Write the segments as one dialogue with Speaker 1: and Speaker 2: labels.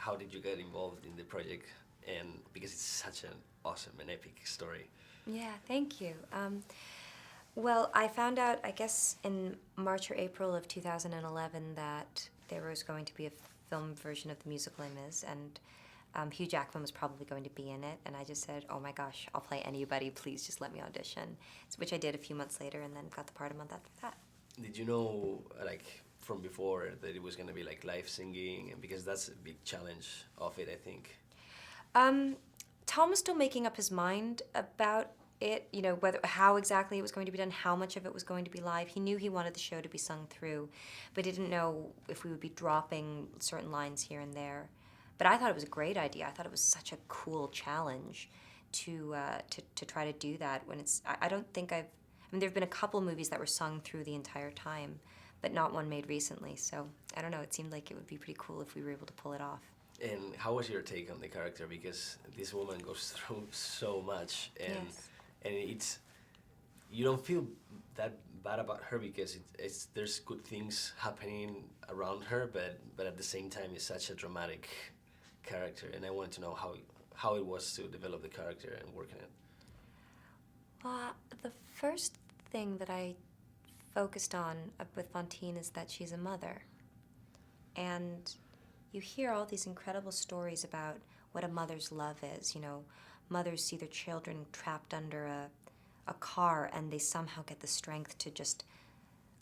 Speaker 1: how did you get involved in the project? And because it's such an awesome and epic story.
Speaker 2: Yeah, thank you. Well, I found out, I guess, in March or April of 2011 that there was going to be a film version of the musical Les Mis, and Hugh Jackman was probably going to be in it, and I just said, oh my gosh, I'll play anybody, please just let me audition, which I did a few months later and then got the part a month after that.
Speaker 1: Did you know, like, from before that it was going to be like live singing? And because that's a big challenge of it, I think.
Speaker 2: Tom was still making up his mind about it, you know, how exactly it was going to be done, how much of it was going to be live. He knew he wanted the show to be sung through, but he didn't know if we would be dropping certain lines here and there. But I thought it was a great idea. I thought it was such a cool challenge to try to do that when it's. I don't think I've. I mean, there have been a couple movies that were sung through the entire time, but not one made recently. So I don't know. It seemed like it would be pretty cool if we were able to pull it off.
Speaker 1: And how was your take on the character? Because this woman goes through so much, and
Speaker 2: Yes.
Speaker 1: and it's you don't feel that bad about her because it's there's good things happening around her, but at the same time it's such a dramatic character, and I wanted to know how it was to develop the character and work in it.
Speaker 2: The first thing that I focused on with Fantine is that she's a mother. And you hear all these incredible stories about what a mother's love is. You know, mothers see their children trapped under a car and they somehow get the strength to just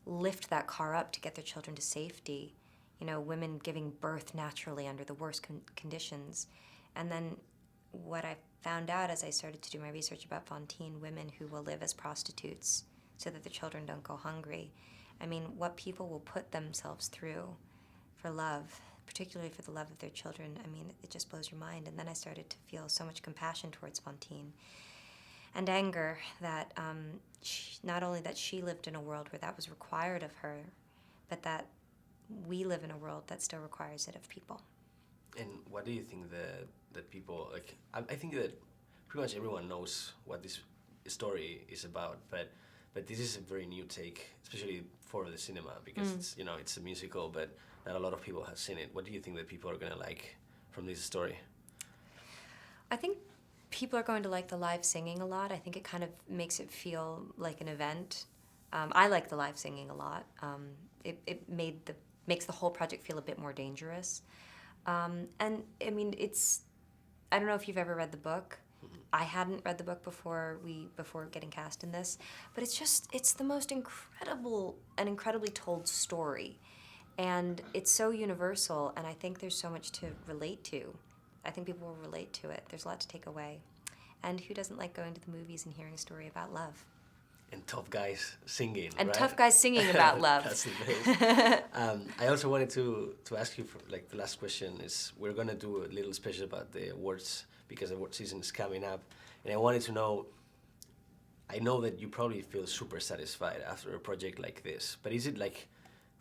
Speaker 2: lift that car up to get their children to safety. You know, women giving birth naturally under the worst conditions. And then what I found out as I started to do my research about Fantine, women who will live as prostitutes so that their children don't go hungry. I mean, what people will put themselves through for love, particularly for the love of their children, I mean, it just blows your mind. And then I started to feel so much compassion towards Fantine and anger that not only that she lived in a world where that was required of her, but that we live in a world that still requires it of people.
Speaker 1: And what do you think that people like? I think that pretty much everyone knows what this story is about, but this is a very new take, especially for the cinema, because it's it's a musical, but not a lot of people have seen it. What do you think that people are gonna like from this story?
Speaker 2: I think people are going to like the live singing a lot. I think it kind of makes it feel like an event. I like the live singing a lot. It makes the whole project feel a bit more dangerous. And I mean, I don't know if you've ever read the book. I hadn't read the book before getting cast in this, but it's the most incredibly told story. And it's so universal, and I think there's so much to relate to. I think people will relate to it. There's a lot to take away. And who doesn't like going to the movies and hearing a story about love?
Speaker 1: And tough guys singing,
Speaker 2: And
Speaker 1: right?
Speaker 2: tough guys singing about love.
Speaker 1: That's the best. I also wanted to ask you, for, like, the last question is, we're going to do a little special about the awards because the award season is coming up. And I wanted to know, I know that you probably feel super satisfied after a project like this, but is it like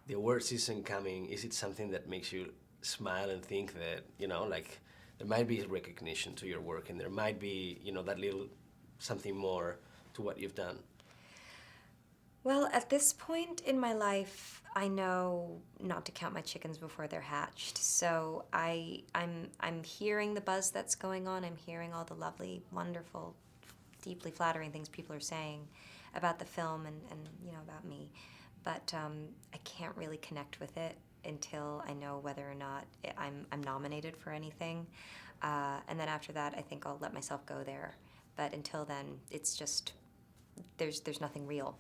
Speaker 1: the award season coming, is it something that makes you smile and think that, like, there might be recognition to your work and there might be, that little something more to what you've done?
Speaker 2: Well, at this point in my life, I know not to count my chickens before they're hatched. So I'm hearing the buzz that's going on. I'm hearing all the lovely, wonderful, deeply flattering things people are saying about the film and about me. But I can't really connect with it until I know whether or not I'm nominated for anything. And then after that, I think I'll let myself go there. But until then, it's just there's nothing real.